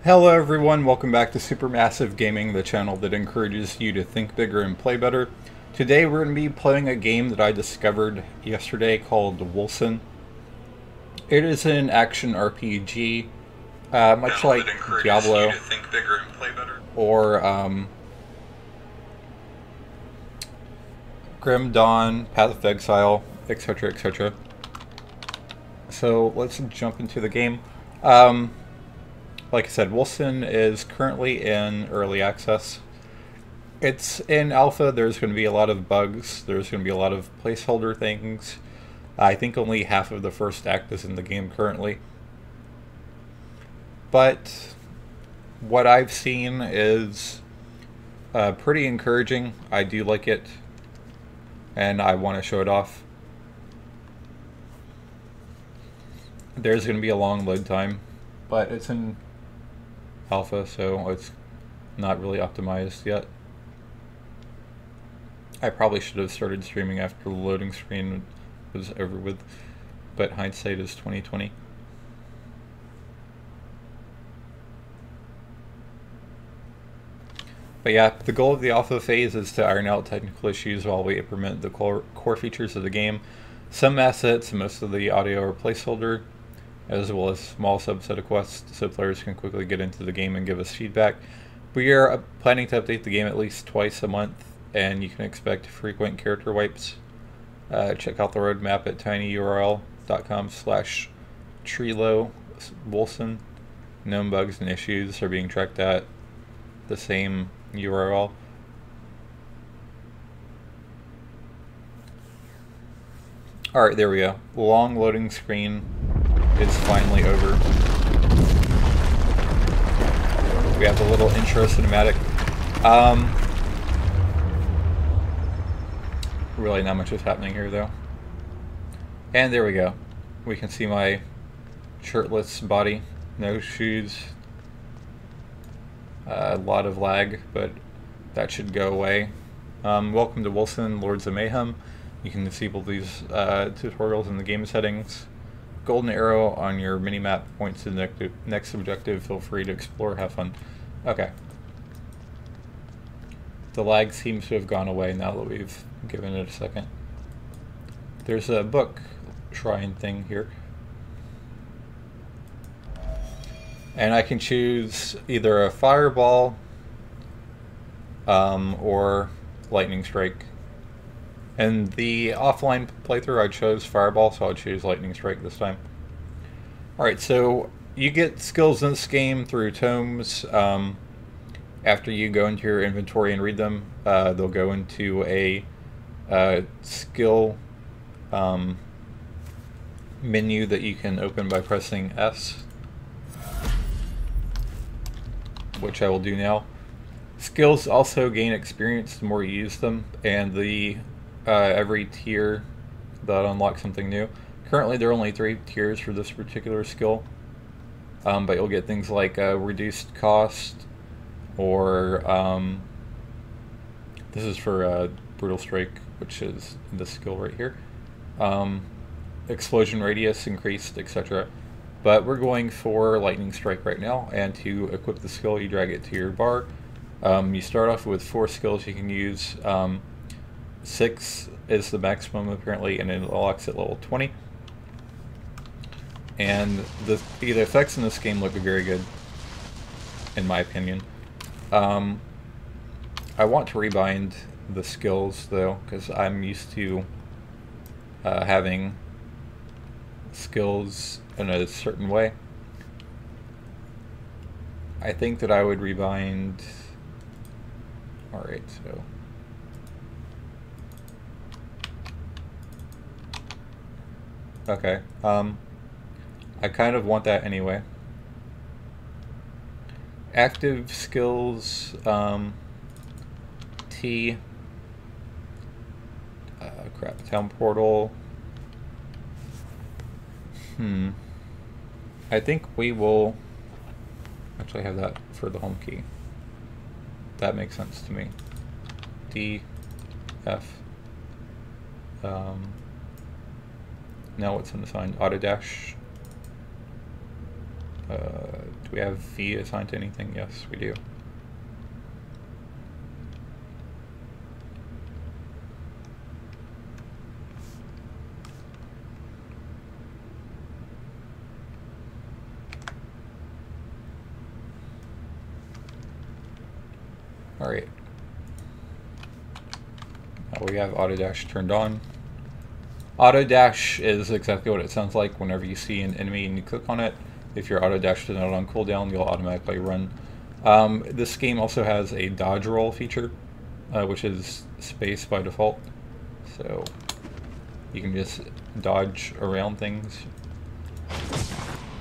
Hello everyone, welcome back to Supermassive Gaming, the channel that encourages you to think bigger and play better. Today we're going to be playing a game that I discovered yesterday called Wolcen. It is an action RPG, much like Diablo or Grim Dawn, Path of Exile, etc, etc. So let's jump into the game. Like I said, Wolcen is currently in early access. It's in alpha. There's going to be a lot of bugs. There's going to be a lot of placeholder things. I think only half of the first act is in the game currently. But what I've seen is pretty encouraging. I do like it, and I want to show it off. There's going to be a long load time, but it's in alpha, so it's not really optimized yet. I probably should have started streaming after the loading screen was over with, but hindsight is 2020. But yeah, the goal of the alpha phase is to iron out technical issues while we implement the core features of the game. Some assets and most of the audio are placeholder, as well as a small subset of quests, so players can quickly get into the game and give us feedback. We are planning to update the game at least twice a month, and you can expect frequent character wipes. Check out the roadmap at tinyurl.com/Trilo-Wolcen. Known bugs and issues are being tracked at the same URL. Alright, there we go. Long loading screen is finally over. We have the little intro cinematic. Really not much is happening here though. And there we go. We can see my shirtless body, no shoes. A lot of lag, but that should go away. Welcome to Wolcen, Lords of Mayhem. You can disable these tutorials in the game settings. Golden arrow on your minimap points to the next objective. Feel free to explore, have fun. Okay. The lag seems to have gone away now that we've given it a second. There's a book shrine thing here. And I can choose either a fireball or lightning strike. In the offline playthrough I chose fireball, so I'll choose lightning strike this time. Alright, so you get skills in this game through tomes. After you go into your inventory and read them, they'll go into a skill menu that you can open by pressing S, which I will do now. Skills also gain experience the more you use them, and the every tier that unlocks something new. Currently there are only 3 tiers for this particular skill, but you'll get things like reduced cost, or this is for brutal strike, which is this skill right here. Explosion radius increased, etc. But we're going for lightning strike right now, and to equip the skill you drag it to your bar. You start off with 4 skills you can use. 6 is the maximum apparently, and it unlocks at level 20. And the effects in this game look very good, in my opinion. I want to rebind the skills though, because I'm used to having skills in a certain way. I think that I would rebind. Alright, so okay, I kind of want that anyway. Active skills, T, crap, town portal. I think we will actually have that for the home key. That makes sense to me. D, F. Now what's in the sign? Auto dash. we have V assigned to anything? Yes, we do. Alright. Now we have auto dash turned on. Auto dash is exactly what it sounds like whenever you see an enemy and you click on it. If your auto dash is not on cooldown, you'll automatically run. This game also has a dodge roll feature, which is space by default. So you can just dodge around things.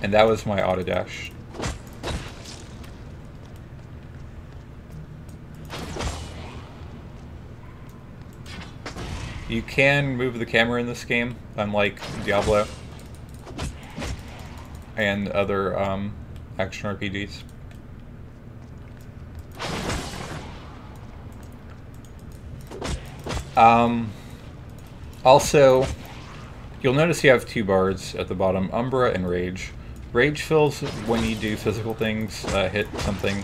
And that was my auto dash. You can move the camera in this game, unlike Diablo and other action RPGs. Also, you'll notice you have two bars at the bottom, Umbra and Rage. Rage fills when you do physical things, hit something,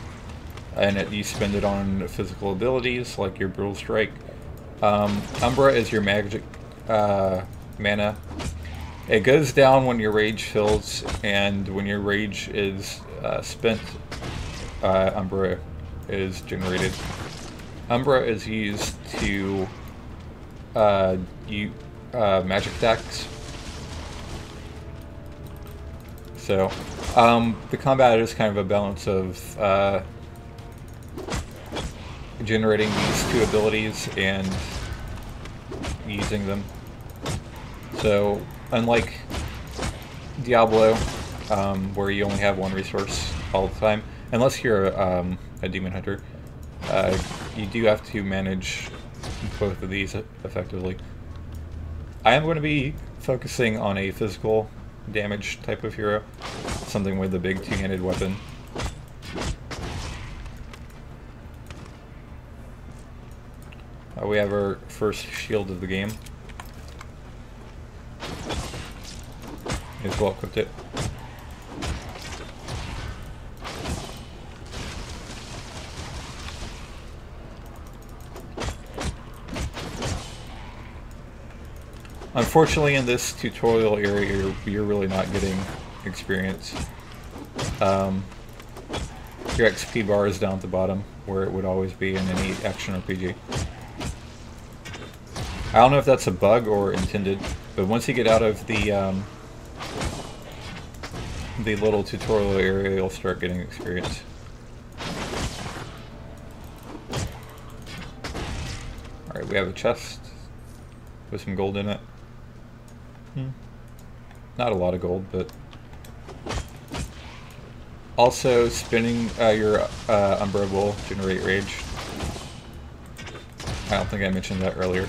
and you spend it on physical abilities like your Brutal Strike. Umbra is your magic mana. It goes down when your rage fills, and when your rage is spent, Umbra is generated. Umbra is used to magic attacks. So the combat is kind of a balance of generating these two abilities and using them. So unlike Diablo, where you only have one resource all the time, unless you're a demon hunter, you do have to manage both of these effectively. I am going to be focusing on a physical damage type of hero, something with a big two-handed weapon. We have our first shield of the game. As well equipped it. Unfortunately, in this tutorial area, you're really not getting experience. Your XP bar is down at the bottom, where it would always be in any action RPG. I don't know if that's a bug or intended, but once you get out of the little tutorial area, you'll start getting experience. Alright, we have a chest with some gold in it. Not a lot of gold, but... Also, spinning your Umbra will generate rage. I don't think I mentioned that earlier.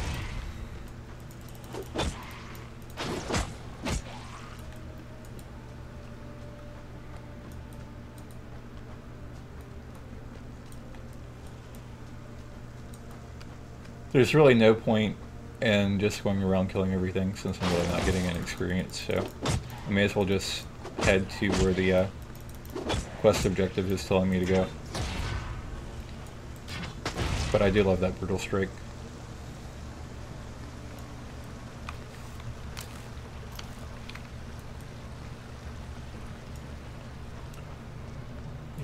There's really no point in just going around killing everything since I'm really not getting any experience, so I may as well just head to where the quest objective is telling me to go. But I do love that Brutal Strike.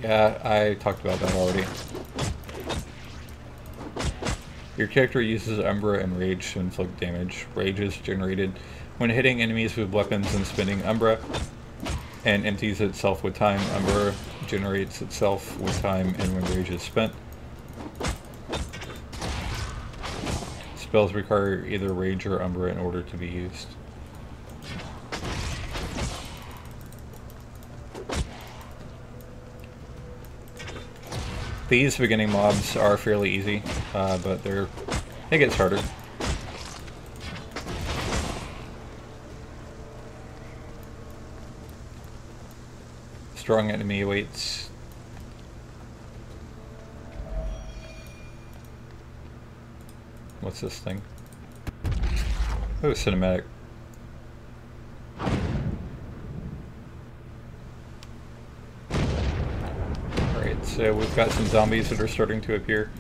Yeah, I talked about that already. Your character uses Umbra and Rage to inflict damage. Rage is generated when hitting enemies with weapons and spinning Umbra, and empties itself with time. Umbra generates itself with time and when Rage is spent. Spells require either Rage or Umbra in order to be used. These beginning mobs are fairly easy, but it gets harder. Strong enemy awaits. What's this thing? Oh, cinematic. So we've got some zombies that are starting to appear.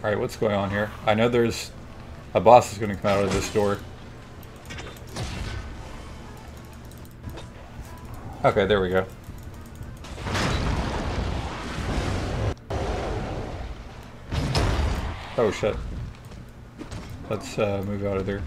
Alright, what's going on here? I know there's a boss is going to come out of this door. Okay, there we go. Oh shit. Let's move out of there.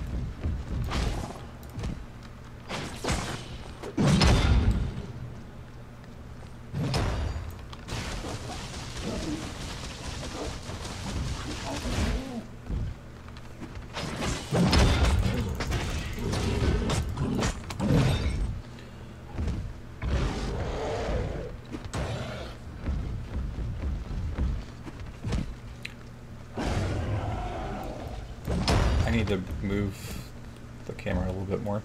I need to move the camera a little bit more.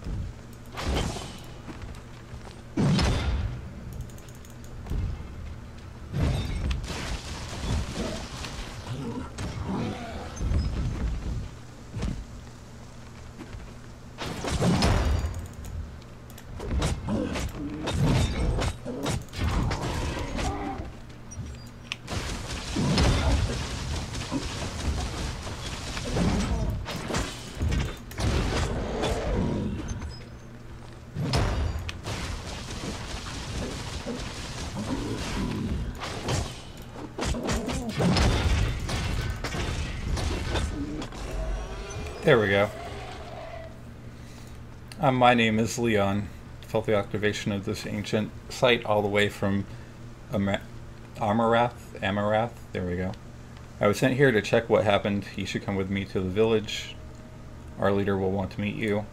There we go. My name is Leon. Felt the activation of this ancient site all the way from Amarath. There we go. I was sent here to check what happened. You should come with me to the village. Our leader will want to meet you.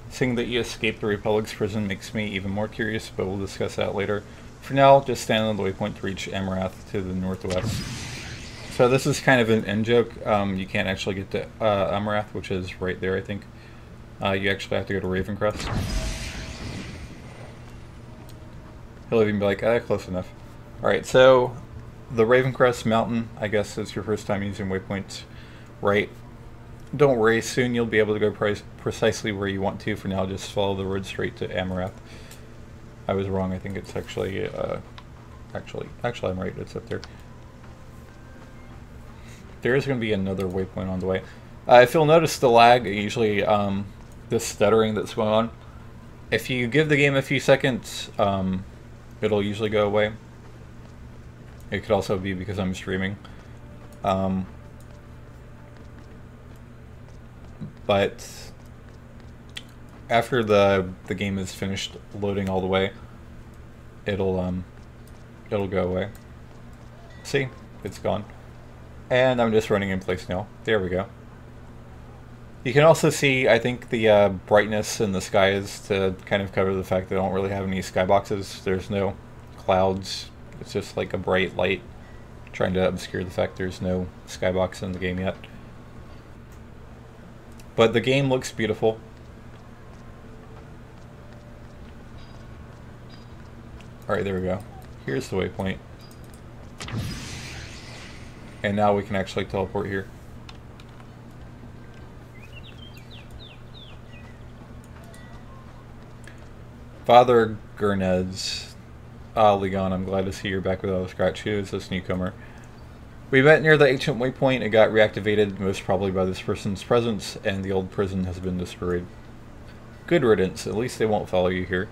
Seeing that you escaped the Republic's prison makes me even more curious, but we'll discuss that later. For now, just stand on the waypoint to reach Amarath to the northwest. So this is kind of an in-joke. You can't actually get to Amarath, which is right there, I think. You actually have to go to Ravencrest. He'll even be like, close enough. Alright, so the Ravencrest Mountain, I guess, is your first time using waypoints. Right. Don't worry, soon you'll be able to go precisely where you want to. For now, just follow the road straight to Amarath. I was wrong. I think it's actually, actually I'm right. It's up there. There is going to be another waypoint on the way. If you'll notice the lag, usually this stuttering that's going on, if you give the game a few seconds, it'll usually go away. It could also be because I'm streaming. But after the game is finished loading all the way, it'll go away. See? It's gone. And I'm just running in place now. There we go. You can also see, I think, the brightness in the skies to kind of cover the fact that I don't really have any skyboxes. There's no clouds. It's just like a bright light trying to obscure the fact there's no skybox in the game yet. But the game looks beautiful. Alright, there we go. Here's the waypoint. And now we can actually teleport here. Father Gurnez. Legon, I'm glad to see you're back without a scratch. Who is this newcomer? We met near the ancient waypoint and got reactivated, most probably by this person's presence, and the old prison has been destroyed. Good riddance, at least they won't follow you here.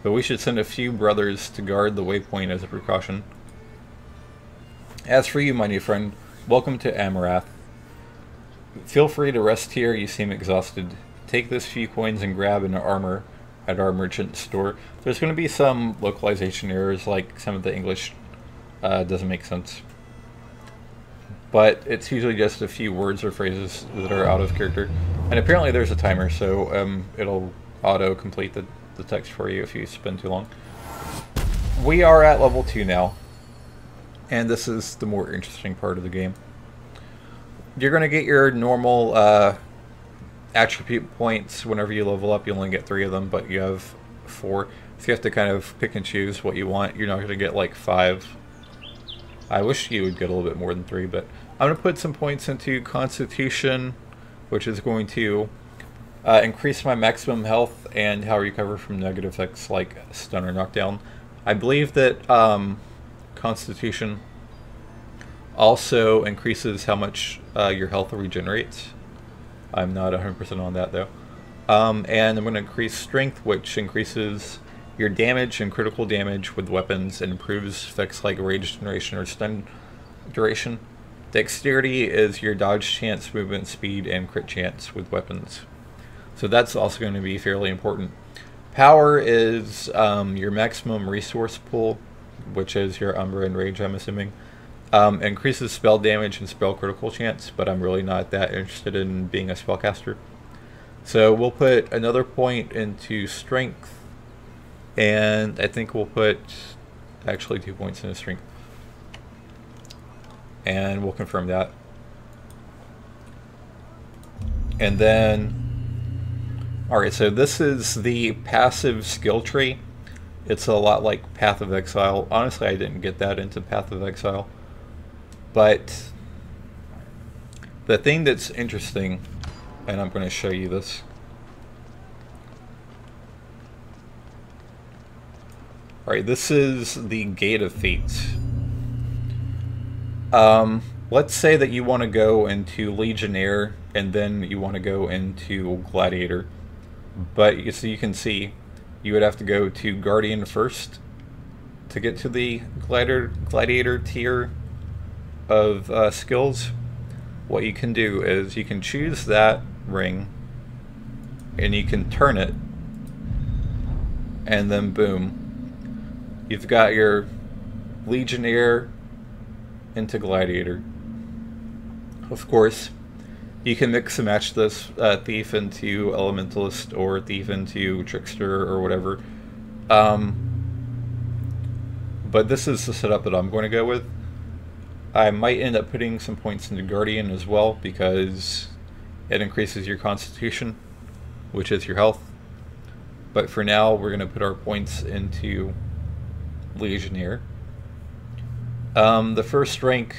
But we should send a few brothers to guard the waypoint as a precaution. As for you, my new friend, welcome to Amarath. Feel free to rest here, you seem exhausted. Take this few coins and grab an armor at our merchant store. There's going to be some localization errors, like some of the English doesn't make sense. But it's usually just a few words or phrases that are out of character. And apparently there's a timer, so it'll auto-complete the text for you if you spend too long. We are at level 2 now. And this is the more interesting part of the game. You're going to get your normal attribute points. Whenever you level up, you only get 3 of them, but you have 4. So you have to kind of pick and choose what you want. You're not going to get like 5. I wish you would get a little bit more than 3, but I'm going to put some points into Constitution, which is going to increase my maximum health and how I recover from negative effects like stun or knockdown. I believe that Constitution also increases how much your health regenerates. I'm not 100% on that though. And I'm going to increase Strength, which increases your damage and critical damage with weapons and improves effects like rage generation or stun duration. Dexterity is your dodge chance, movement speed, and crit chance with weapons. So that's also going to be fairly important. Power is your maximum resource pool, which is your Umbra and Rage, I'm assuming. Increases spell damage and spell critical chance, but I'm really not that interested in being a spellcaster. So we'll put another point into Strength, and I think we'll put actually 2 points into Strength. And we'll confirm that. And then, alright, so this is the passive skill tree. It's a lot like Path of Exile. Honestly, I didn't get that into Path of Exile. But the thing that's interesting, and I'm going to show you this. Alright, this is the Gate of Fate. Let's say that you want to go into Legionnaire and then you want to go into Gladiator. But so you can see, you would have to go to Guardian first to get to the Gladiator tier of skills. What you can do is you can choose that ring and you can turn it, and then boom, you've got your Legionnaire into Gladiator. Of course, you can mix and match this Thief into Elementalist or Thief into Trickster or whatever. But this is the setup that I'm going to go with. I might end up putting some points into Guardian as well because it increases your Constitution, which is your health. But for now, we're going to put our points into Legionnaire. The first rank,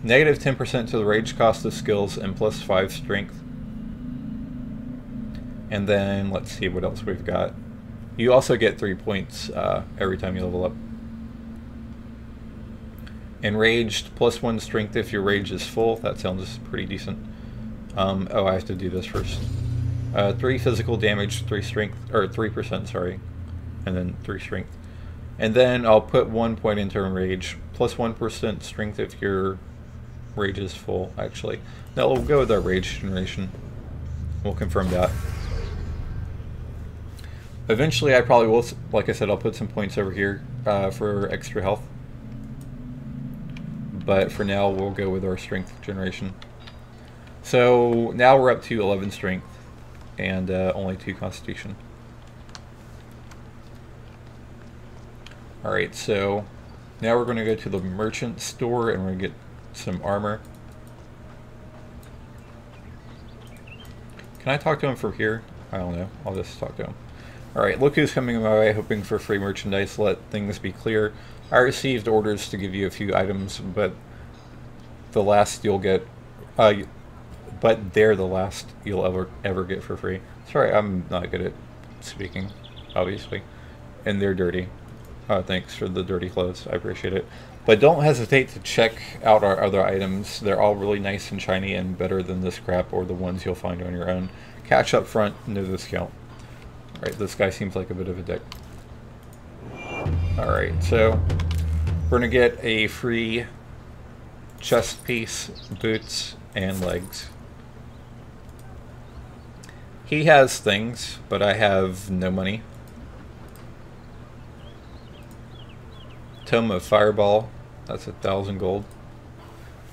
negative 10% to the rage cost of skills and plus 5 strength. And then let's see what else we've got. You also get 3 points every time you level up. Enraged, plus 1 strength if your rage is full. That sounds pretty decent. Oh, I have to do this first. 3 physical damage, 3 strength, or 3%, sorry. And then 3 strength. And then I'll put 1 point into Enrage, plus 1% strength if your rage is full, actually. Now we'll go with our rage generation. We'll confirm that. Eventually I probably will, like I said, I'll put some points over here for extra health. But for now we'll go with our strength generation. So now we're up to 11 strength and only 2 constitution. Alright, so now we're going to go to the merchant store and we're going to get some armor. Can I talk to him from here? I don't know. I'll just talk to him. Alright, look who's coming my way, hoping for free merchandise. Let things be clear. I received orders to give you a few items, but the last you'll get, but they're the last you'll ever get for free. Sorry, I'm not good at speaking, obviously. And they're dirty. Thanks for the dirty clothes. I appreciate it. But don't hesitate to check out our other items. They're all really nice and shiny and better than this crap or the ones you'll find on your own. Cash up front, no discount. Alright, this guy seems like a bit of a dick. Alright, so we're going to get a free chest piece, boots, and legs. He has things, but I have no money. Tome of Fireball, that's 1,000 gold.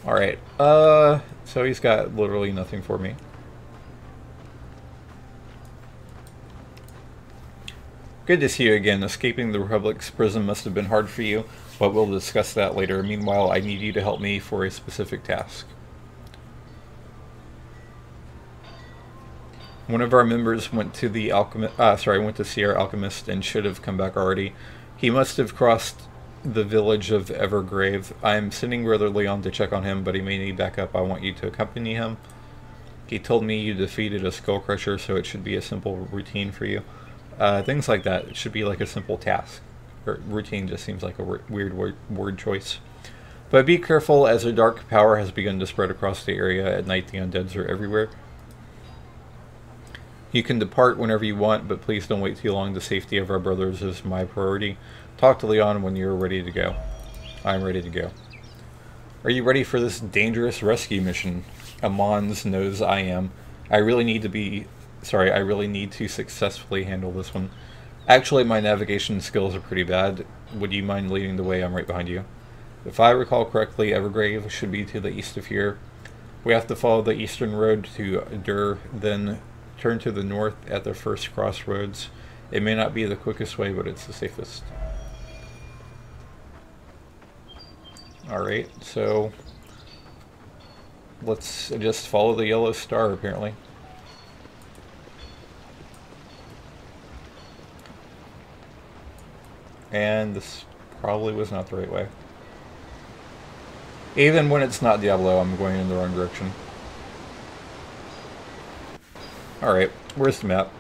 Alright, so he's got literally nothing for me. Good to see you again. Escaping the Republic's prison must have been hard for you, but we'll discuss that later. Meanwhile, I need you to help me for a specific task. One of our members went to the went to see our alchemist and should have come back already. He must have crossed the village of Evergrave. I'm sending Brother Leon to check on him, but he may need backup. I want you to accompany him. He told me you defeated a skull crusher, so it should be a simple routine for you. Things like that. It should be like a simple task. Or routine just seems like a weird word choice. But be careful, as a dark power has begun to spread across the area. At night, the undeads are everywhere. You can depart whenever you want, but please don't wait too long. The safety of our brothers is my priority. Talk to Leon when you're ready to go. I'm ready to go. Are you ready for this dangerous rescue mission? Amons knows I am. I really need to successfully handle this one. Actually, my navigation skills are pretty bad. Would you mind leading the way? I'm right behind you. If I recall correctly, Evergrave should be to the east of here. We have to follow the eastern road to Dur, then turn to the north at the first crossroads. It may not be the quickest way, but it's the safest. Alright, so let's just follow the yellow star, apparently. And this probably was not the right way. Even when it's not Diablo, I'm going in the wrong direction. Alright, where's the map?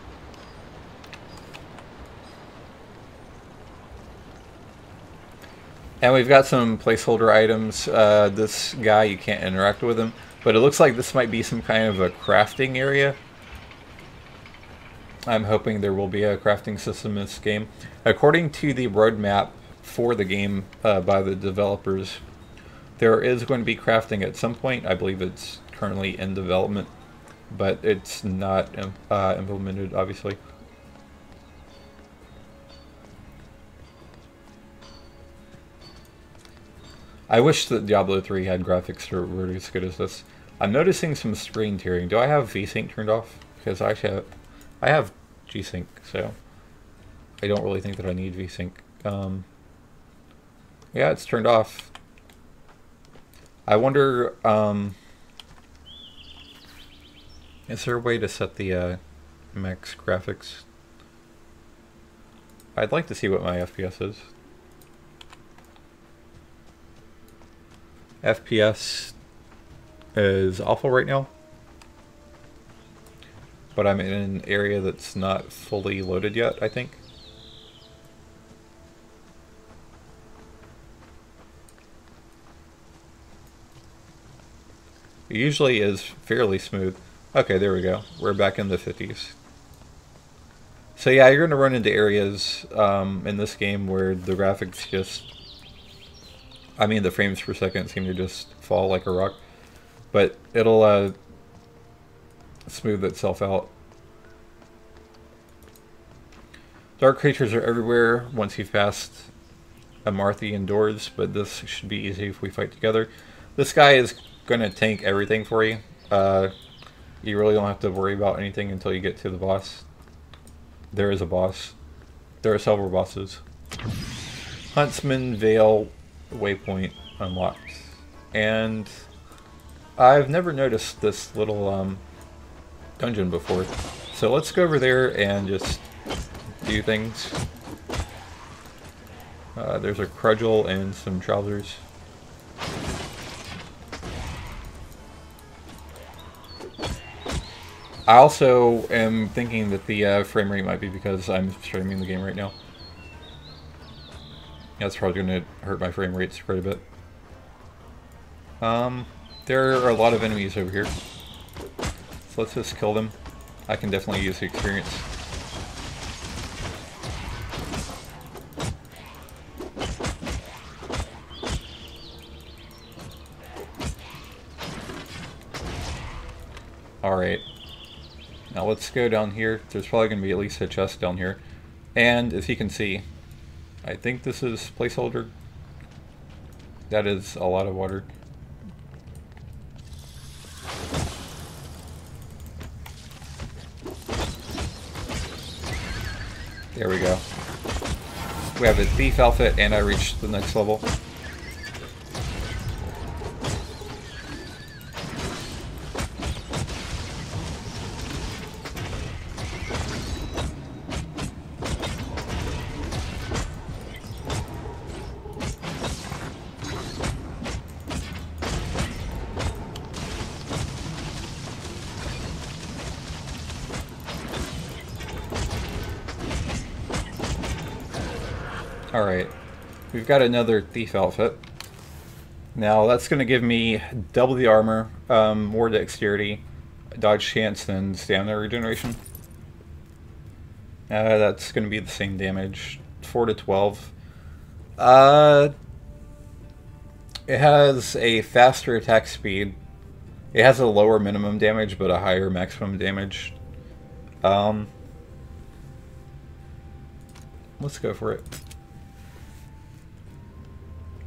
And we've got some placeholder items. This guy, you can't interact with him, but it looks like this might be some kind of a crafting area. I'm hoping there will be a crafting system in this game. According to the roadmap for the game by the developers, there is going to be crafting at some point. I believe it's currently in development, but it's not implemented, obviously. I wish that Diablo 3 had graphics that were as good as this. I'm noticing some screen tearing. Do I have VSync turned off? Because I have G-Sync, so I don't really think that I need VSync. Yeah, it's turned off. I wonder, is there a way to set the max graphics? I'd like to see what my FPS is. FPS is awful right now, but I'm in an area that's not fully loaded yet, I think. It usually is fairly smooth. Okay, there we go. We're back in the 50s. So yeah, you're going to run into areas in this game where the graphics just... I mean, the frames per second seem to just fall like a rock. But it'll smooth itself out. Dark creatures are everywhere once you've passed Amarthian doors, but this should be easy if we fight together. This guy is going to tank everything for you. You really don't have to worry about anything until you get to the boss. There is a boss. There are several bosses. Huntsman Vale waypoint unlocked. And I've never noticed this little dungeon before. So let's go over there and just do things. There's a crudgel and some trousers. I also am thinking that the frame rate might be because I'm streaming the game right now. That's probably going to hurt my frame rates quite a bit. There are a lot of enemies over here. So let's just kill them. I can definitely use the experience. Alright. Now let's go down here. There's probably going to be at least a chest down here. And as you can see, I think this is placeholder. That is a lot of water. There we go. We have a thief outfit and I reached the next level. Alright, we've got another thief outfit. Now that's going to give me double the armor, more dexterity, dodge chance, and stamina regeneration. That's going to be the same damage, 4 to 12. It has a faster attack speed. It has a lower minimum damage, but a higher maximum damage. Let's go for it.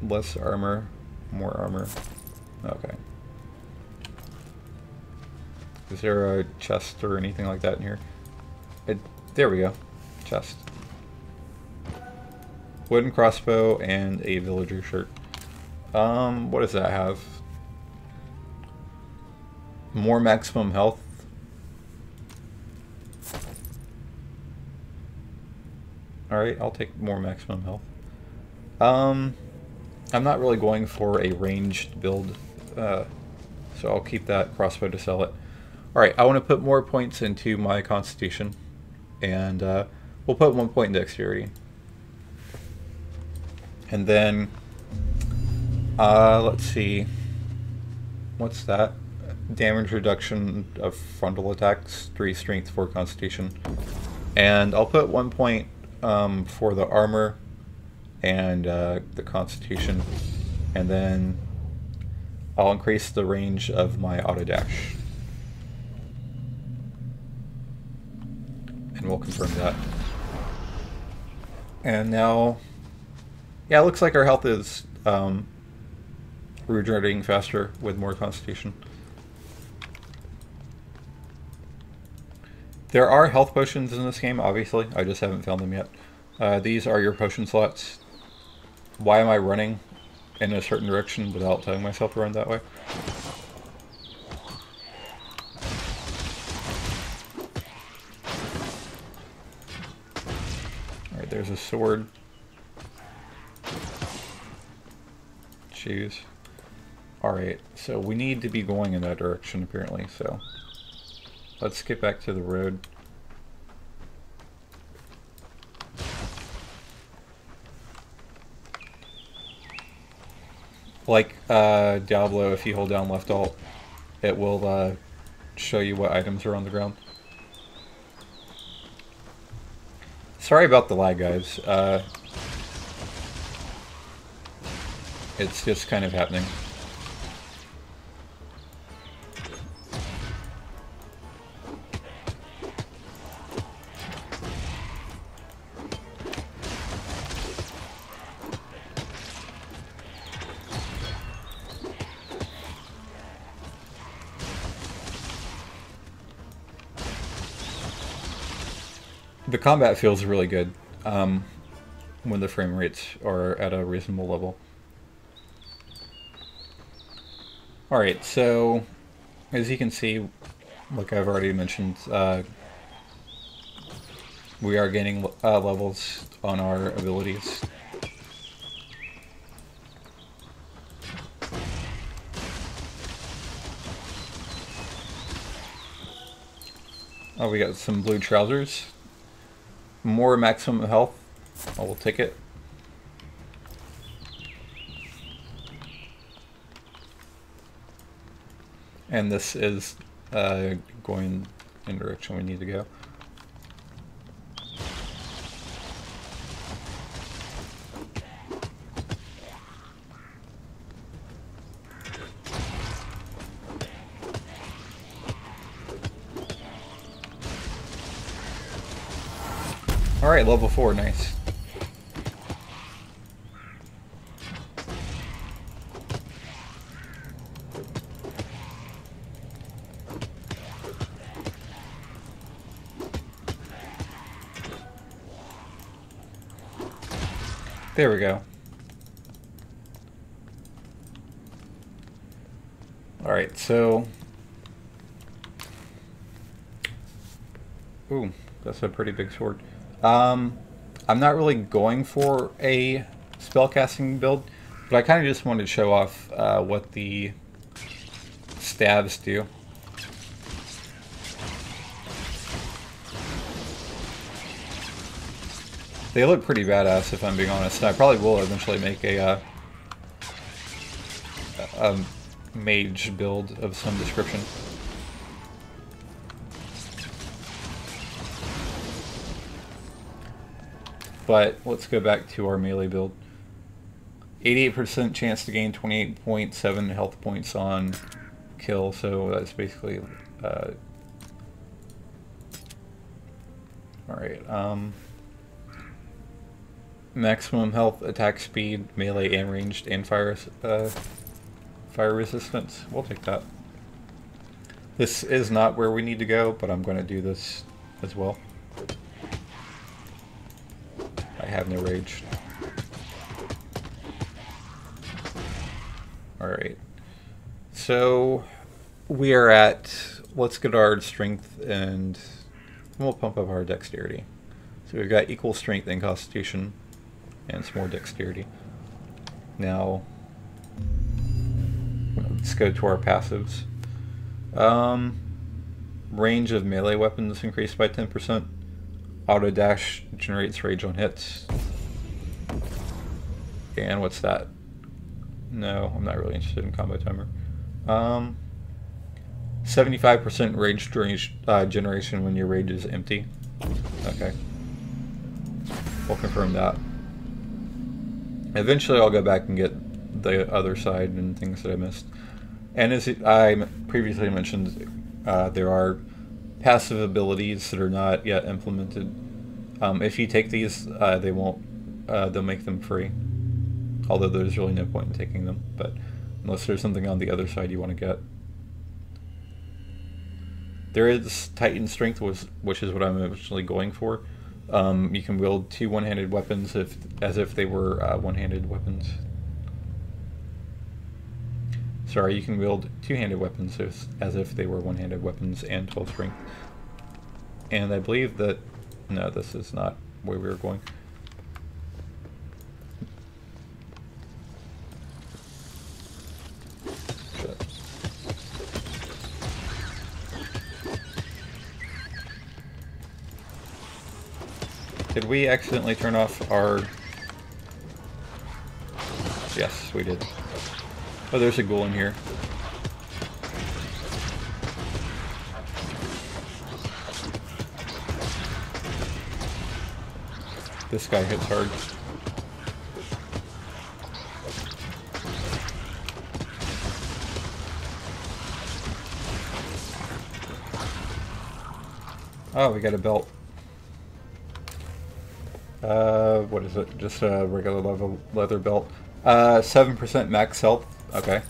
Less armor, more armor. Okay. Is there a chest or anything like that in here? There we go. Chest. Wooden crossbow and a villager shirt. What does that have? More maximum health. Alright, I'll take more maximum health. I'm not really going for a ranged build, so I'll keep that crossbow to sell it. Alright, I want to put more points into my constitution, and we'll put 1 point in dexterity. And then, let's see, what's that? Damage reduction of frontal attacks, 3 strength, 4 constitution. And I'll put 1 point for the armor and the constitution, and then I'll increase the range of my auto dash, and we'll confirm that. And now, yeah, it looks like our health is regenerating faster with more constitution. There are health potions in this game, obviously. I just haven't found them yet. These are your potion slots. Why am I running in a certain direction without telling myself to run that way? Alright, there's a sword. Shoes. Alright, so we need to be going in that direction apparently, so let's get back to the road. Like Diablo, if you hold down left alt, it will show you what items are on the ground. Sorry about the lag, guys. It's just kind of happening. The combat feels really good when the frame rates are at a reasonable level. Alright, so as you can see, like I've already mentioned, we are gaining levels on our abilities. Oh, we got some blue trousers. More maximum health. I will take it. And this is going in the direction we need to go. Alright, level 4, nice. There we go. Alright, so... Ooh, that's a pretty big sword. I'm not really going for a spellcasting build, but I kind of just wanted to show off what the stabs do. They look pretty badass, if I'm being honest. I probably will eventually make a mage build of some description. But let's go back to our melee build. 88% chance to gain 28.7 health points on kill, so that's basically alright, maximum health, attack speed, melee and ranged, and fire resistance. We'll take that. This is not where we need to go, but I'm going to do this as well. I have no rage. Alright. So we are at, let's get our strength and we'll pump up our dexterity. So we've got equal strength and constitution and some more dexterity. Now let's go to our passives. Range of melee weapons increased by 10%. Auto dash generates rage on hits. And what's that? No, I'm not really interested in combo timer. 75% rage generation when your rage is empty. Okay. We'll confirm that. Eventually I'll go back and get the other side and things that I missed. And as I previously mentioned, there are passive abilities that are not yet implemented. If you take these, they won't. They'll make them free. Although there's really no point in taking them, but unless there's something on the other side you want to get. There is Titan Strength, which is what I'm eventually going for. You can wield 2 one-handed weapons as if they were one-handed weapons. Sorry, you can wield 2-handed weapons as if they were one-handed weapons and 12 strength. And I believe that... No, this is not where we were going. Shit. Did we accidentally turn off our... Yes, we did. Oh, there's a ghoul in here. This guy hits hard. Oh, we got a belt. What is it? Just a regular leather belt. 7% max health. Okay.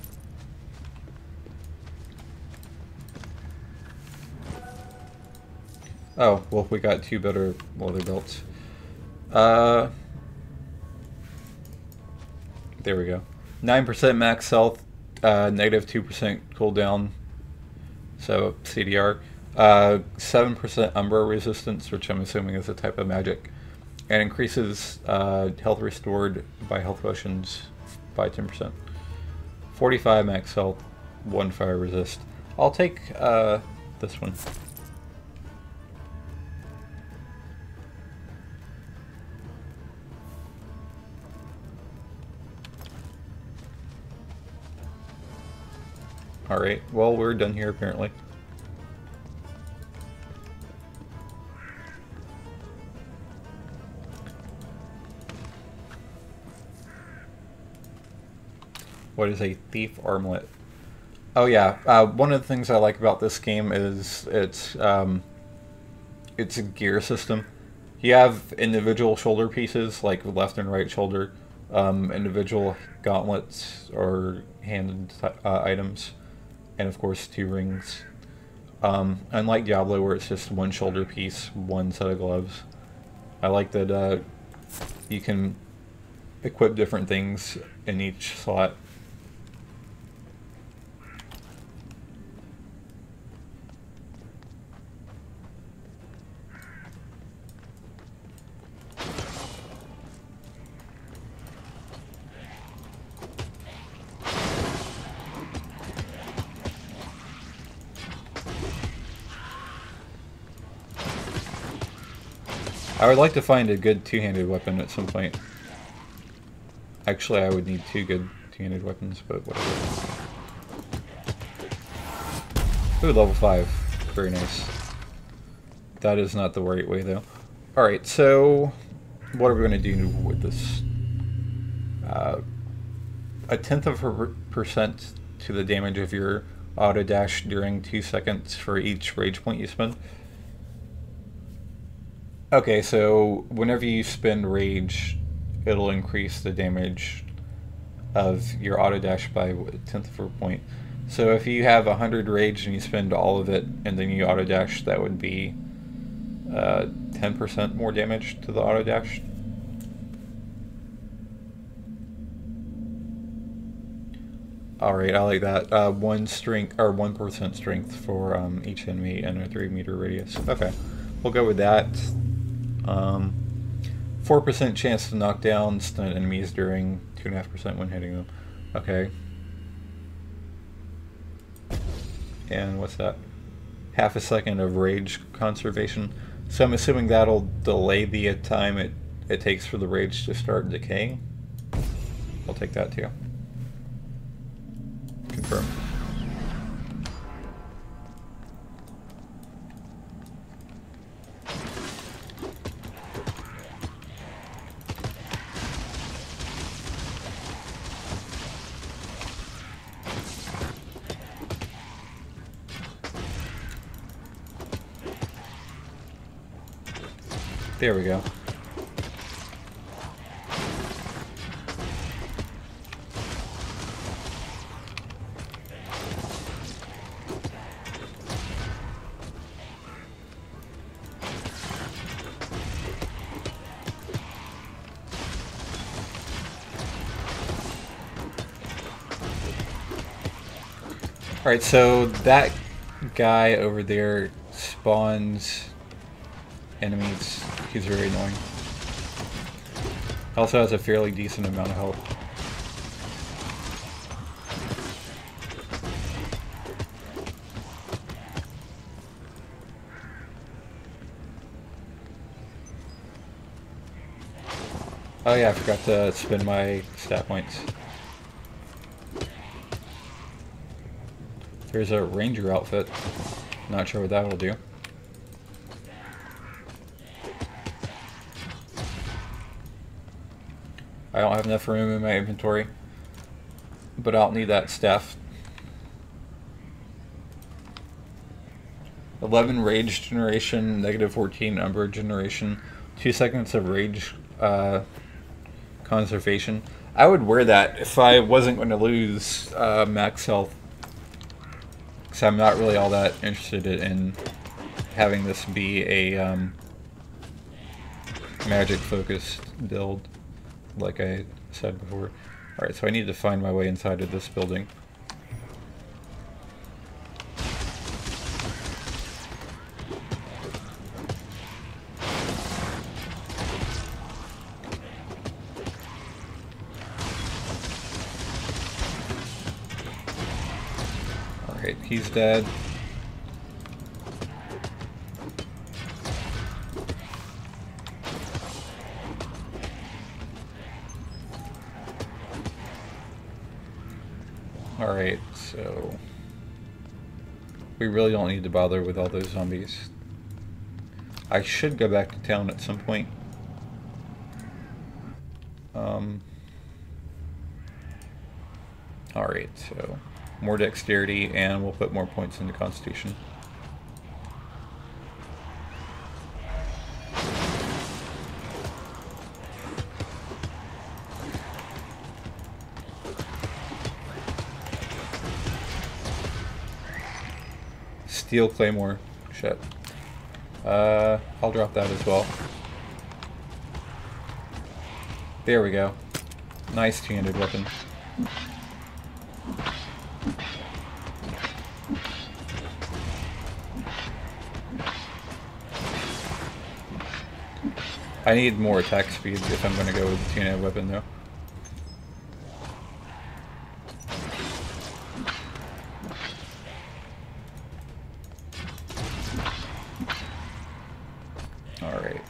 Oh, well, we got 2 better leather belts. There we go. 9% max health, negative 2% cooldown, so CDR. 7% Umbra resistance, which I'm assuming is a type of magic, and increases health restored by health potions by 10%. 45 max health, 1 fire resist. I'll take this one. Alright, well, we're done here apparently. What is a thief armlet? Oh yeah, one of the things I like about this game is it's a gear system. You have individual shoulder pieces, like left and right shoulder, individual gauntlets or hand items, and of course 2 rings. Unlike Diablo, where it's just 1 shoulder piece, 1 set of gloves, I like that you can equip different things in each slot. I would like to find a good two-handed weapon at some point. Actually, I would need 2 good two-handed weapons, but whatever. Ooh, level 5. Very nice. That is not the right way, though. Alright, so what are we going to do with this? 0.1% to the damage of your auto dash during 2 seconds for each rage point you spend. Okay, so whenever you spend rage, it'll increase the damage of your auto dash by 1/10 of a point. So if you have 100 rage and you spend all of it and then you auto dash, that would be 10% more damage to the auto dash. Alright, I like that. 1% strength for each enemy in a 3-meter radius. Okay, we'll go with that. 4% chance to knock down stun enemies during 2.5% when hitting them. Okay. And what's that? Half a second of rage conservation. So I'm assuming that'll delay the time it takes for the rage to start decaying. I'll take that too. Confirm. There we go. Alright, so that guy over there spawns enemies. He's very annoying. Also has a fairly decent amount of health. Oh yeah, I forgot to spend my stat points. There's a ranger outfit. Not sure what that'll do. I don't have enough room in my inventory, but I'll need that staff. 11 rage generation, negative 14 umber generation, 2 seconds of rage conservation. I would wear that if I wasn't going to lose max health, because I'm not really all that interested in having this be a magic focused build, like I said before. Alright, so I need to find my way inside of this building. Alright, he's dead. Alright, so we really don't need to bother with all those zombies. I should go back to town at some point. Alright, so more dexterity and we'll put more points into Constitution. Steel Claymore. Shit. I'll drop that as well. There we go. Nice two-handed weapon. I need more attack speed if I'm going to go with the two-handed weapon though. Alright.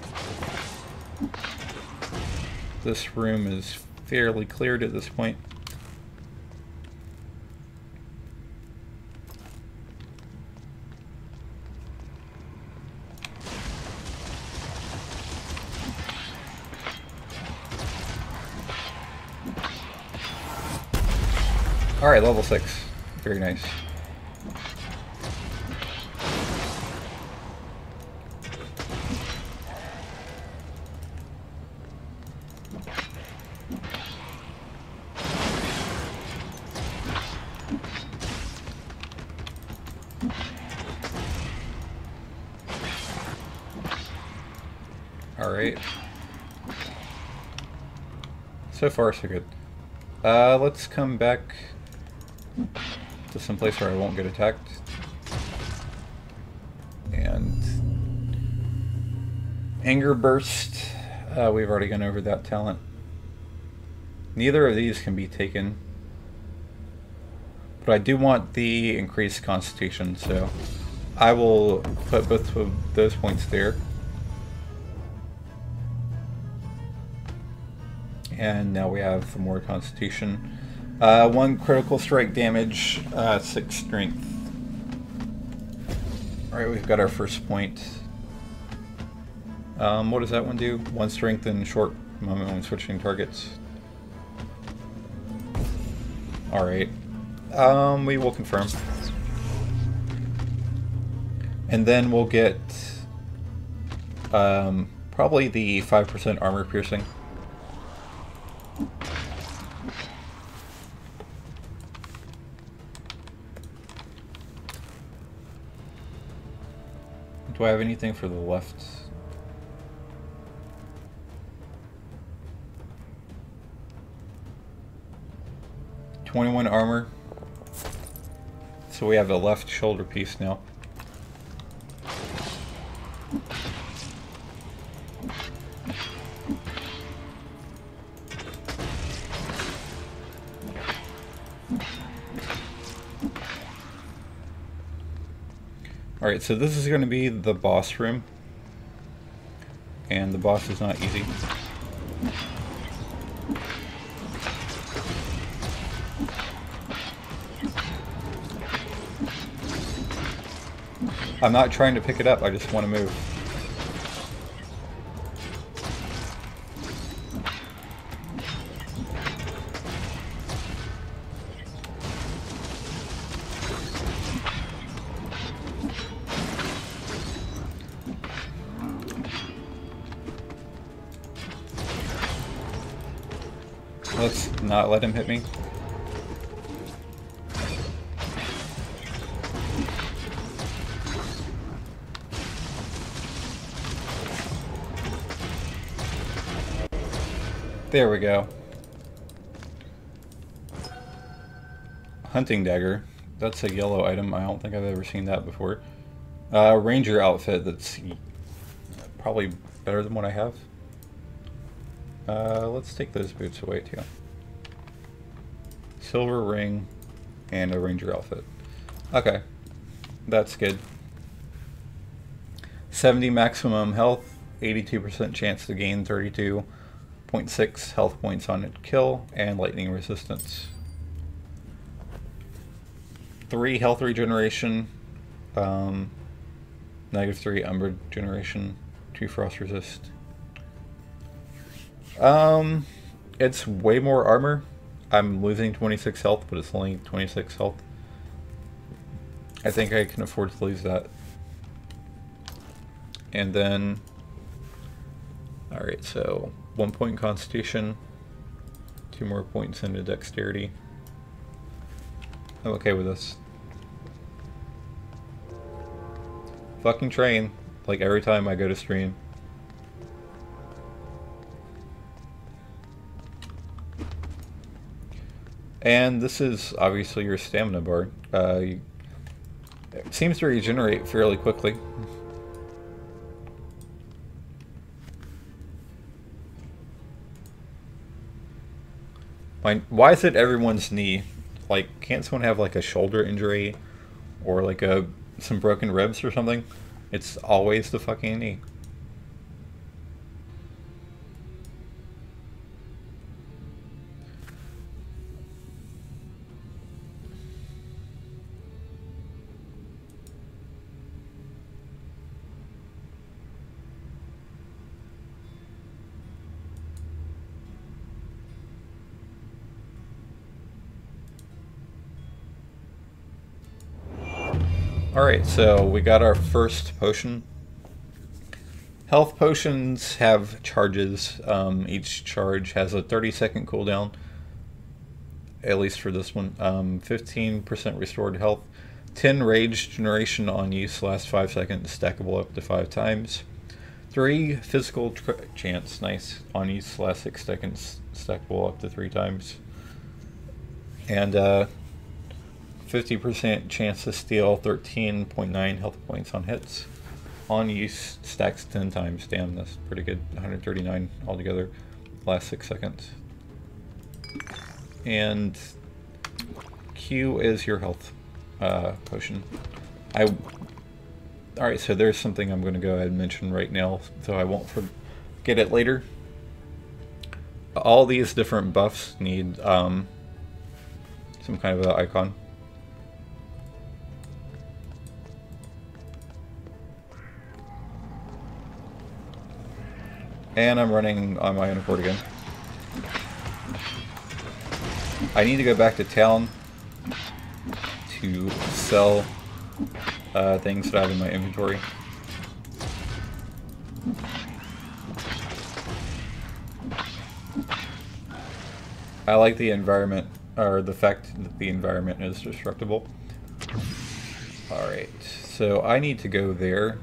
this room is fairly cleared at this point. Alright, level 6. Very nice. Alright. So far, so good. Let's come back to some place where I won't get attacked. And Anger Burst. We've already gone over that talent. Neither of these can be taken. But I do want the increased Constitution, so I will put both of those points there. And now we have more Constitution. 1 critical strike damage, 6 strength. Alright, we've got our first point. What does that one do? 1 strength in short moment when switching targets. Alright. We will confirm. And then we'll get probably the 5% armor piercing. Do I have anything for the left? $21 armor. So we have a left shoulder piece now. Alright, so this is going to be the boss room. And the boss is not easy. I'm not trying to pick it up, I just want to move. Let's not let him hit me. There we go. Hunting dagger. That's a yellow item. I don't think I've ever seen that before. Ranger outfit that's probably better than what I have. Let's take those boots away too. Silver ring and a ranger outfit. Okay, that's good. 70 maximum health, 82% chance to gain 32.6 health points on a kill, and lightning resistance. 3 health regeneration, -3 umber generation, 2 frost resist. It's way more armor. I'm losing 26 health, but it's only 26 health. I think I can afford to lose that. And then, alright, so 1 point in Constitution, 2 more points into Dexterity. I'm okay with this. Fucking train, like every time I go to stream. And this is obviously your stamina bar. It seems to regenerate fairly quickly. Why is it everyone's knee? Like, can't someone have like a shoulder injury or like some broken ribs or something? It's always the fucking knee. Alright, so we got our first potion. Health potions have charges. Each charge has a 30-second cooldown, at least for this one. 15% restored health. 10 rage generation on use, lasts 5 seconds, stackable up to 5 times. 3 physical chance, nice, on use, lasts 6 seconds, stackable up to 3 times. And 50% chance to steal 13.9 health points on hits. On use, stacks 10 times. Damn, that's pretty good. 139 altogether. Last 6 seconds. And Q is your health potion. Alright, so there's something I'm going to go ahead and mention right now, so I won't forget it later. All these different buffs need some kind of an icon. And I'm running on my own accord again. I need to go back to town to sell things that I have in my inventory. I like the environment, or the fact that the environment is destructible. Alright, so I need to go there.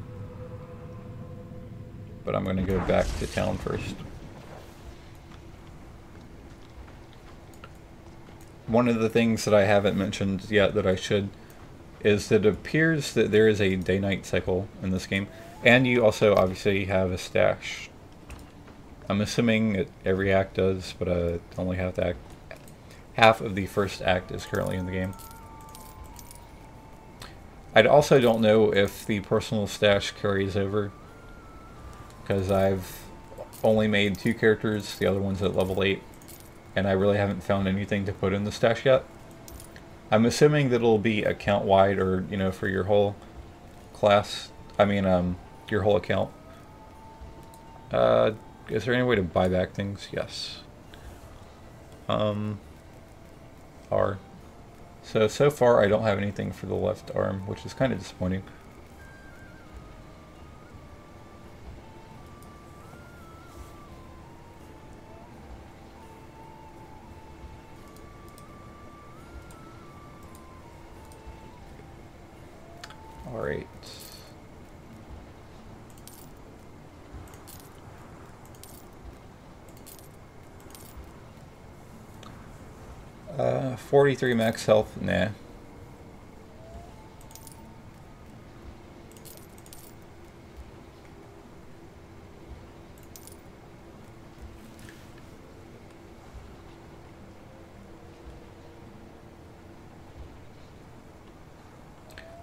But I'm going to go back to town first. One of the things that I haven't mentioned yet that I should is that it appears that there is a day-night cycle in this game, and you also obviously have a stash. I'm assuming that every act does, but only half of the first act is currently in the game. I also don't know if the personal stash carries over, because I've only made 2 characters, the other one's at level 8, and I really haven't found anything to put in the stash yet. I'm assuming that it'll be account-wide, or, you know, for your whole class, your whole account. Is there any way to buy back things? Yes. R. So far I don't have anything for the left arm, which is kind of disappointing. Alright. Uh, 43 max health, nah.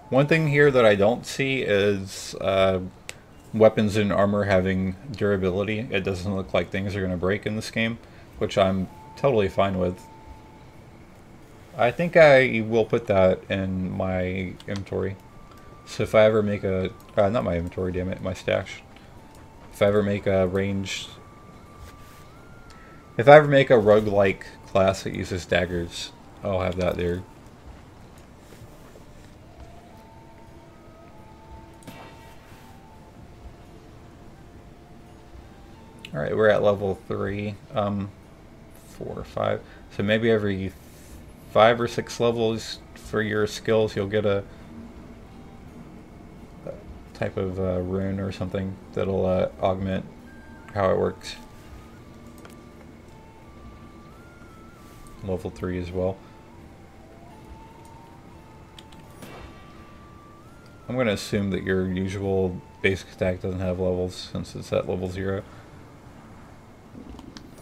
One thing here that I don't see is weapons and armor having durability. It doesn't look like things are going to break in this game, which I'm totally fine with. I think I will put that in my inventory. So if I ever make a... not my inventory, damn it, my stash. If I ever make a ranged... If I ever make a roguelike class that uses daggers, I'll have that there. Alright, we're at level 3, 4 or 5. So maybe every 5 or 6 levels for your skills you'll get a type of rune or something that'll augment how it works. Level 3 as well. I'm going to assume that your usual basic attack doesn't have levels since it's at level 0.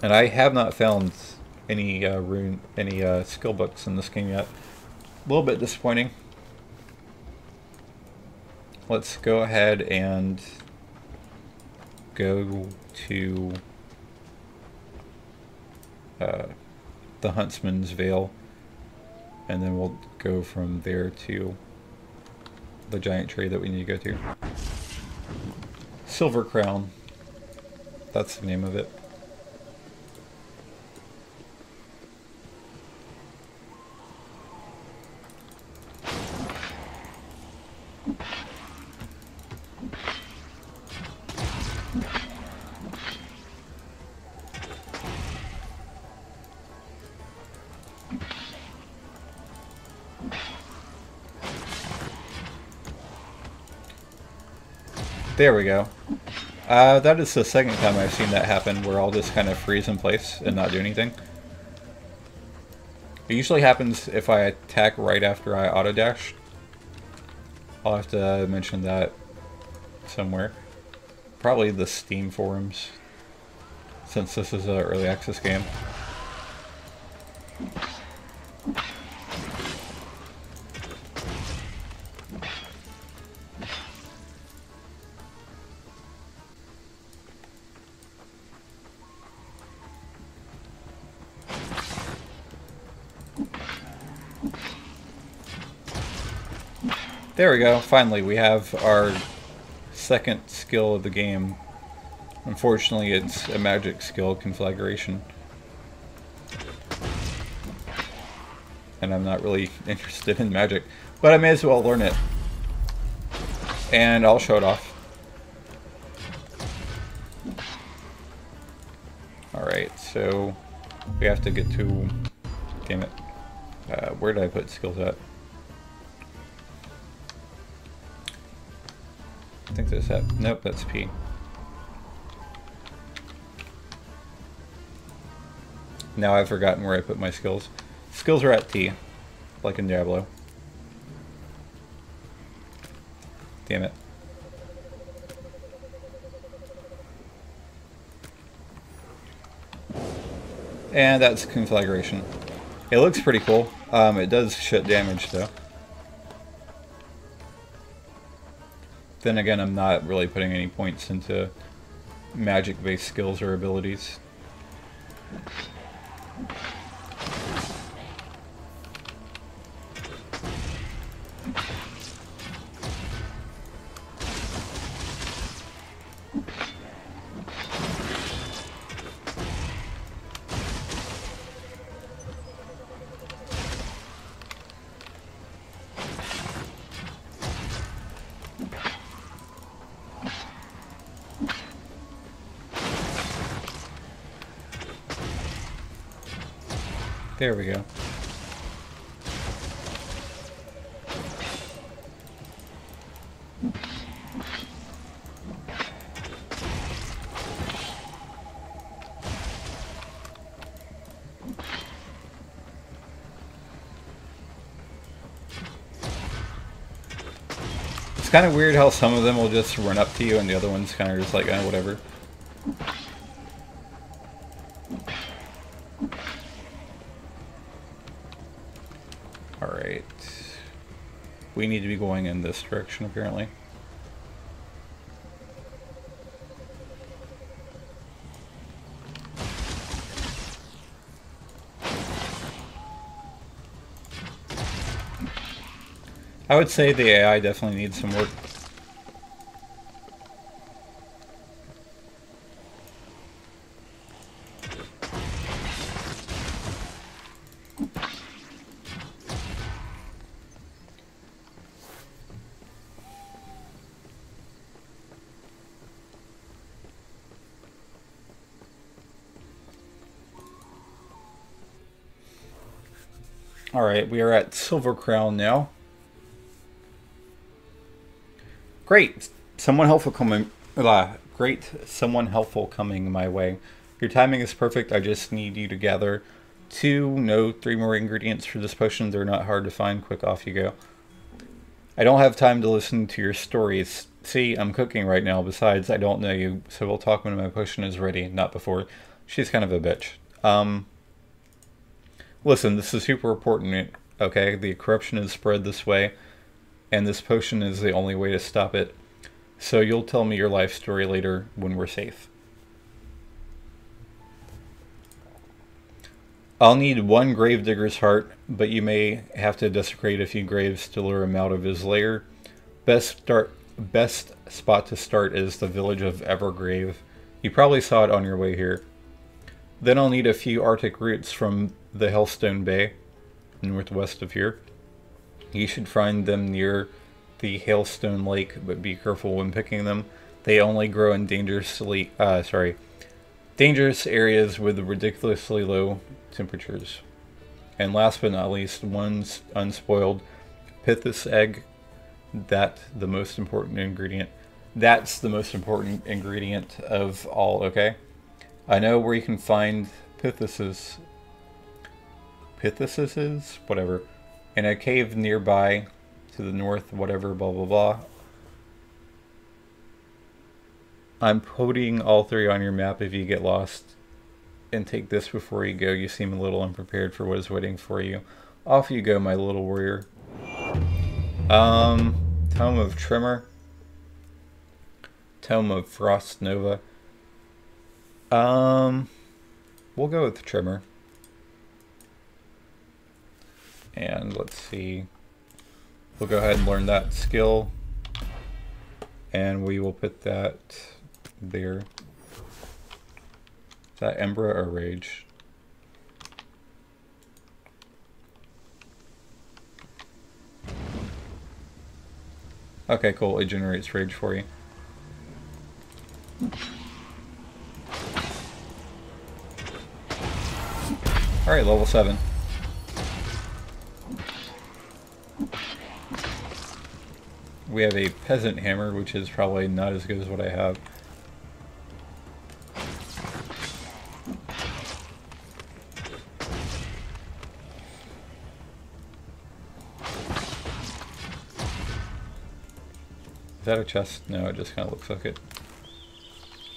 And I have not found any skill books in this game yet. A little bit disappointing. Let's go ahead and go to the Huntsman's Vale, and then we'll go from there to the giant tree that we need to go to. Silver Crown. That's the name of it. There we go. That is the second time I've seen that happen, where I'll just kind of freeze in place and not do anything. It usually happens if I attack right after I auto-dash. I'll have to mention that somewhere. Probably the Steam forums, since this is an early access game. There we go, finally we have our second skill of the game. Unfortunately, it's a magic skill conflagration. And I'm not really interested in magic, but I may as well learn it. And I'll show it off. Alright, so we have to get to... Damn it. Where did I put skills at? I think that's that. Nope, that's P. Now I've forgotten where I put my skills. Skills are at T, like in Diablo. Damn it. And that's conflagration. It looks pretty cool. It does shit damage though. Then again, I'm not really putting any points into magic-based skills or abilities. There we go. It's kind of weird how some of them will just run up to you and the other ones kind of just like, whatever. Alright. We need to be going in this direction, apparently. I would say the AI definitely needs some work. Alright, we are at Silver Crown now. Great! Someone helpful coming my way. Your timing is perfect. I just need you to gather 3 more ingredients for this potion. They're not hard to find. Quick, off you go. I don't have time to listen to your stories. See, I'm cooking right now. Besides, I don't know you, so we'll talk when my potion is ready, not before. She's kind of a bitch. Listen, this is super important, okay? The corruption is spread this way, and this potion is the only way to stop it. So you'll tell me your life story later when we're safe. I'll need 1 gravedigger's heart, but you may have to desecrate a few graves to lure him out of his lair. Best spot to start is the village of Evergrave. You probably saw it on your way here. Then I'll need a few Arctic roots from the Hellstone Bay, northwest of here. You should find them near the Hailstone Lake, but be careful when picking them. They only grow in dangerous areas with ridiculously low temperatures. And last but not least, 1 unspoiled Pithis egg. That the most important ingredient. That's the most important ingredient of all, okay? I know where you can find pithyses, whatever, in a cave nearby to the north, whatever, blah, blah, blah. I'm putting all three on your map if you get lost. And take this before you go. You seem a little unprepared for what is waiting for you. Off you go, my little warrior. Tome of Tremor. Tome of Frost Nova. We'll go with Tremor. And let's see. We'll go ahead and learn that skill. And we will put that there. Is that Embra or Rage? Okay, cool. It generates Rage for you. Alright, level 7. We have a Peasant Hammer, which is probably not as good as what I have. Is that a chest? No, it just kind of looks like it.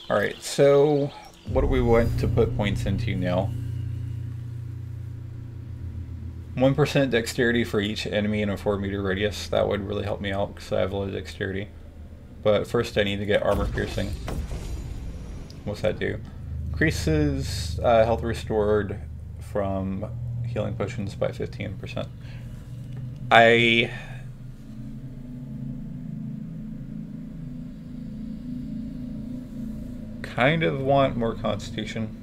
Alright, so what do we want to put points into now? 1% dexterity for each enemy in a 4-meter radius. That would really help me out because I have low dexterity. But first I need to get armor piercing. What's that do? Increases health restored from healing potions by 15%. I kind of want more constitution.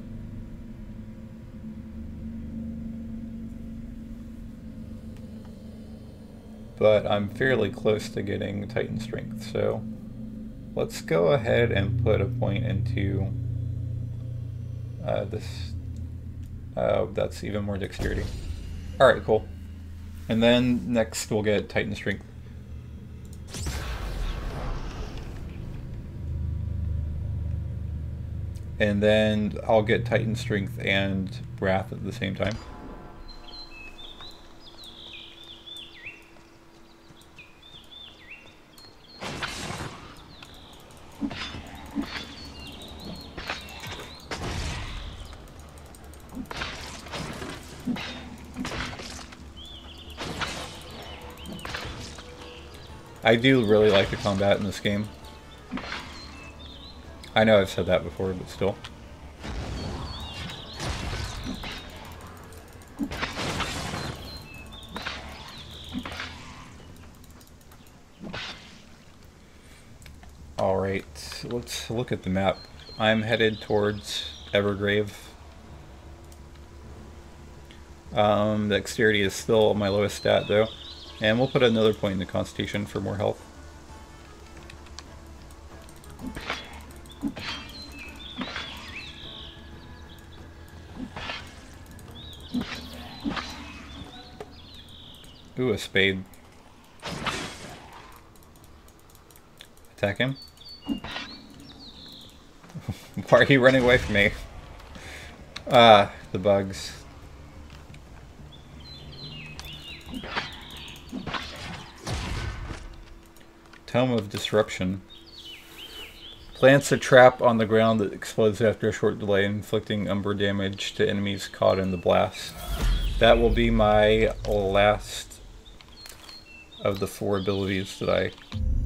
But I'm fairly close to getting Titan Strength, so let's go ahead and put a point into this. That's even more dexterity. Alright, cool. And then next we'll get Titan Strength. And then I'll get Titan Strength and Wrath at the same time. I do really like the combat in this game. I know I've said that before, but still. Alright, let's look at the map. I'm headed towards Evergrave. Dexterity is still my lowest stat though. And we'll put another point in the Constitution for more health. Ooh, a spade. Attack him. Why are you running away from me? Ah, the bugs. Tome of Disruption. Plants a trap on the ground that explodes after a short delay, inflicting umbra damage to enemies caught in the blast. That will be my last of the 4 abilities that I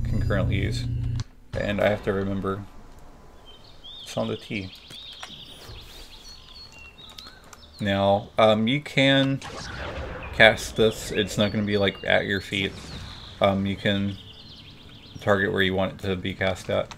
can currently use. And I have to remember it's on the T. Now, you can cast this. It's not going to be like at your feet. You can target where you want it to be cast at.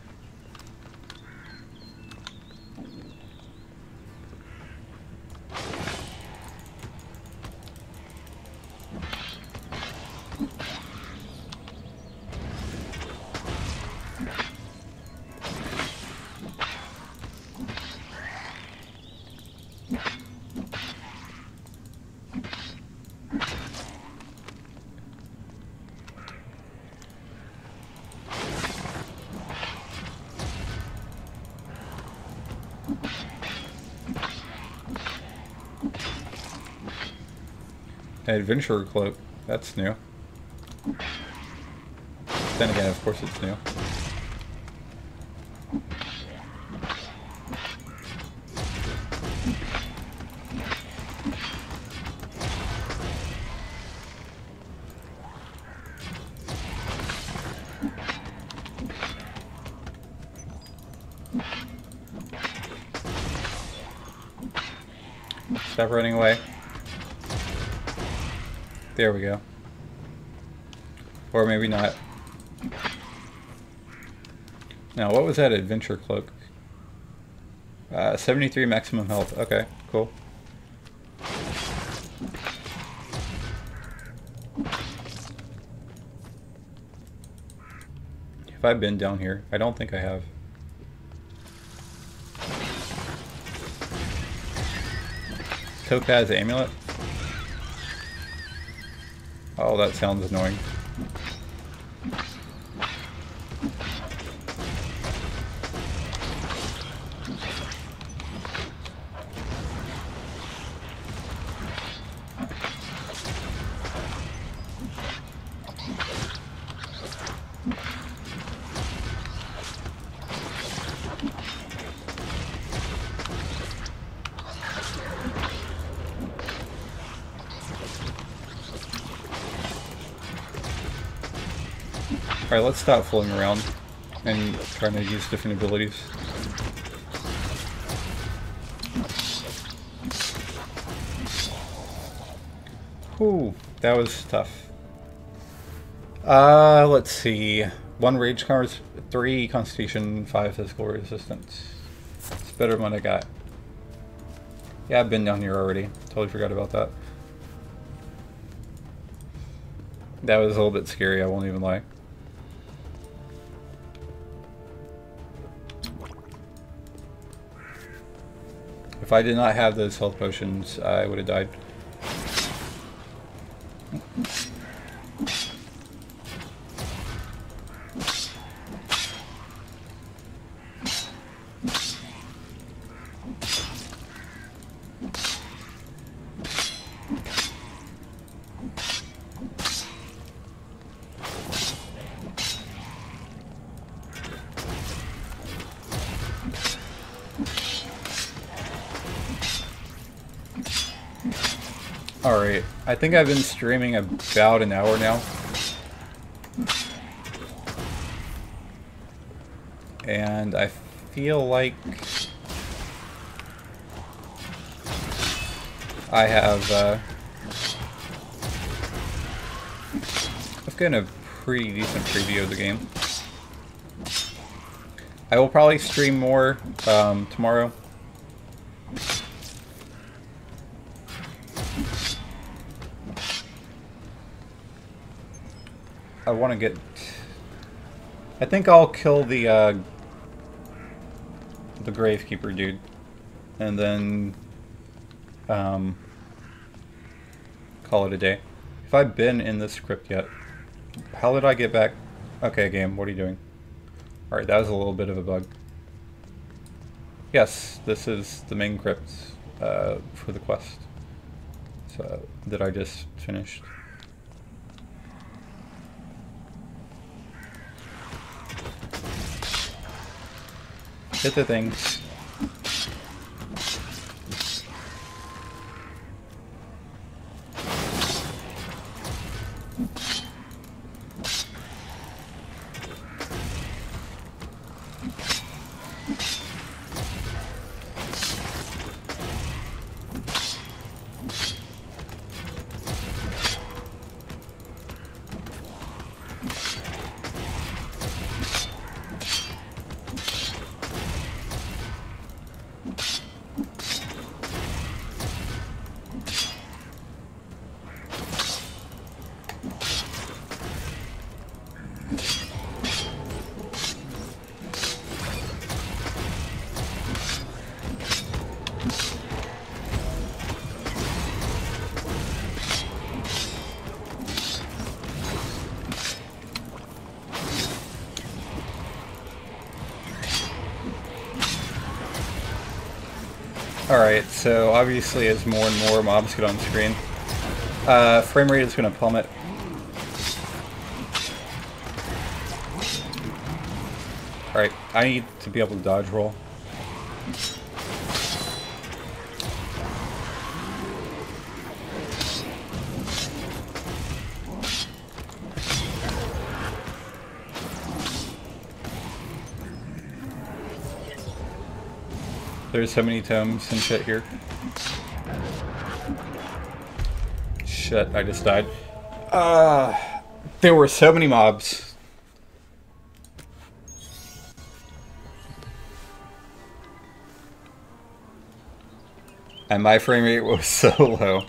Adventurer cloak. That's new. Then again, of course it's new. Stop running away. There we go. Or maybe not. Now, what was that adventure cloak? 73 maximum health. Okay, cool. Have I been down here? I don't think I have. Topaz amulet? Oh, that sounds annoying. Alright, let's stop fooling around and trying to use different abilities. Whew, that was tough. Let's see. 1 rage cards, 3 constitution, 5 physical resistance. It's better than what I got. Yeah, I've been down here already. Totally forgot about that. That was a little bit scary, I won't even lie. If I did not have those health potions, I would have died. Alright, I think I've been streaming about an hour now. And I feel like I have I've gotten a pretty decent preview of the game. I will probably stream more tomorrow. I want to get... I think I'll kill the Gravekeeper dude. And then... call it a day. Have I been in this crypt yet? How did I get back? Okay, game, what are you doing? Alright, that was a little bit of a bug. Yes, this is the main crypt for the quest. So, that I just finished. Hit the thing. Alright, so obviously as more and more mobs get on screen, Frame rate is going to plummet. Alright, I need to be able to dodge roll. There's so many tomes and shit here. Shit, I just died. There were so many mobs. And my frame rate was so low.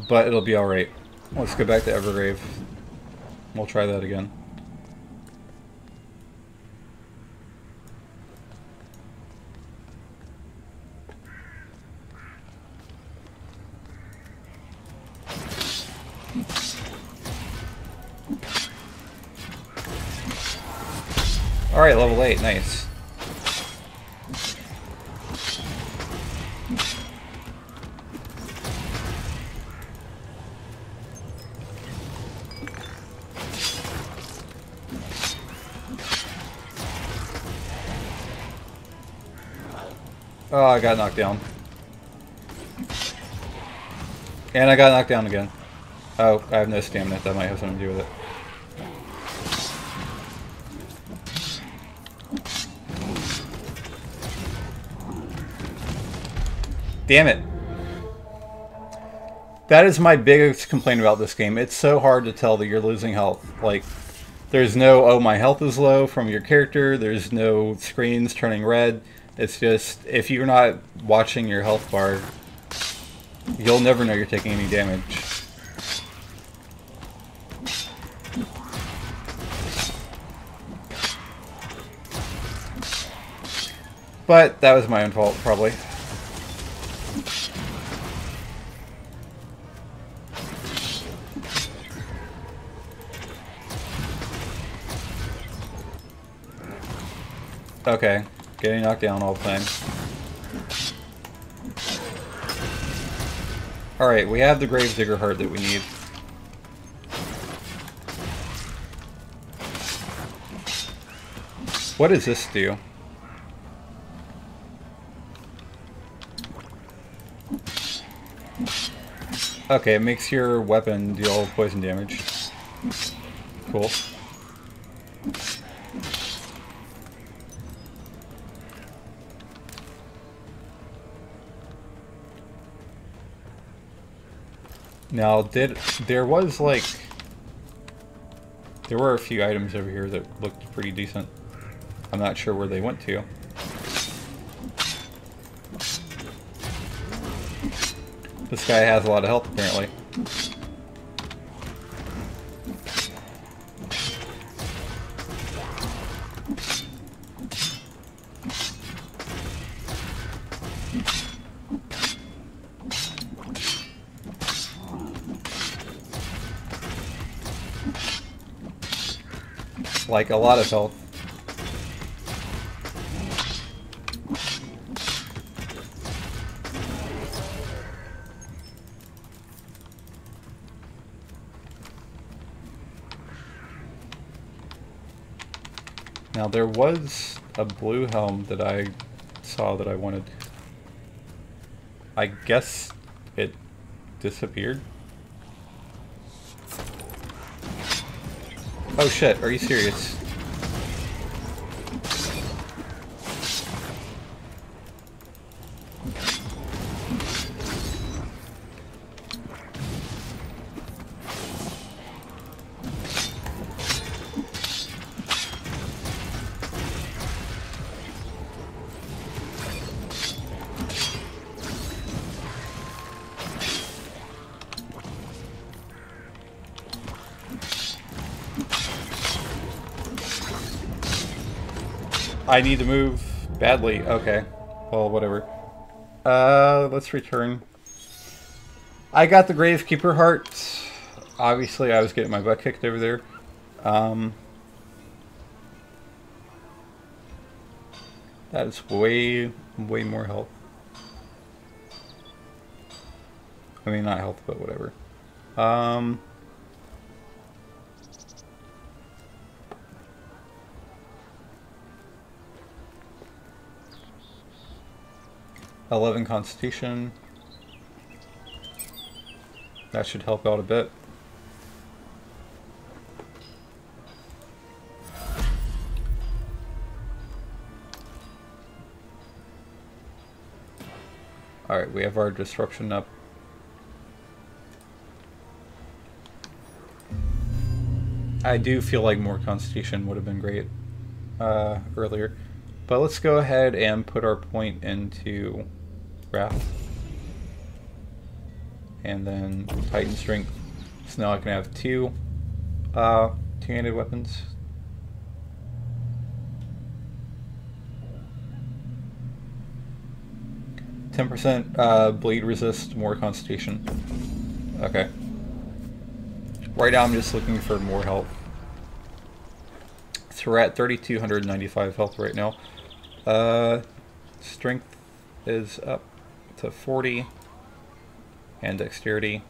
But it'll be alright. Let's go back to Evergrave. We'll try that again. Alright, level 8, nice. Oh, I got knocked down. And I got knocked down again. Oh, I have no stamina. That might have something to do with it. Damn it. That is my biggest complaint about this game. It's so hard to tell that you're losing health. Like, there's no, oh, my health is low from your character. There's no screens turning red. It's just, if you're not watching your health bar, you'll never know you're taking any damage. But that was my own fault, probably. Okay, getting knocked down all the time. Alright, we have the Gravedigger heart that we need. What does this do? Okay, it makes your weapon deal poison damage. Cool. Now, there were a few items over here that looked pretty decent. I'm not sure where they went to. This guy has a lot of health, apparently. Like, a lot of health. Now, there was a blue helm that I saw that I wanted. I guess it disappeared. Oh shit, are you serious? I need to move badly. Okay. Well, whatever. Let's return. I got the Gravekeeper heart. Obviously, I was getting my butt kicked over there. That is way more health. I mean, not health, but whatever. 11 Constitution. That should help out a bit. Alright, we have our disruption up. I do feel like more Constitution would have been great earlier. But let's go ahead and put our point into Wrath. And then Titan Strength. So now I can have two two-handed weapons. %, bleed resist, more Constitution. Okay. Right now I'm just looking for more health. So we're at 3,295 health right now. Strength is up to 40. And Dexterity.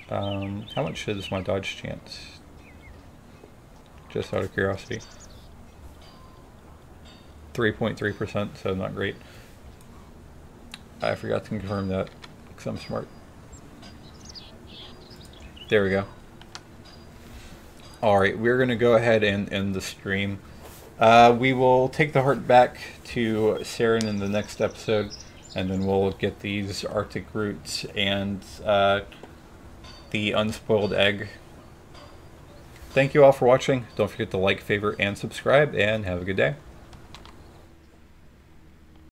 How much is my dodge chance? Just out of curiosity. 3.3%, so not great. I forgot to confirm that, because I'm smart. There we go. Alright, we're going to go ahead and end the stream. We will take the heart back to Saren in the next episode, and then we'll get these Arctic roots and the unspoiled egg. Thank you all for watching. Don't forget to like, favorite, and subscribe, and have a good day.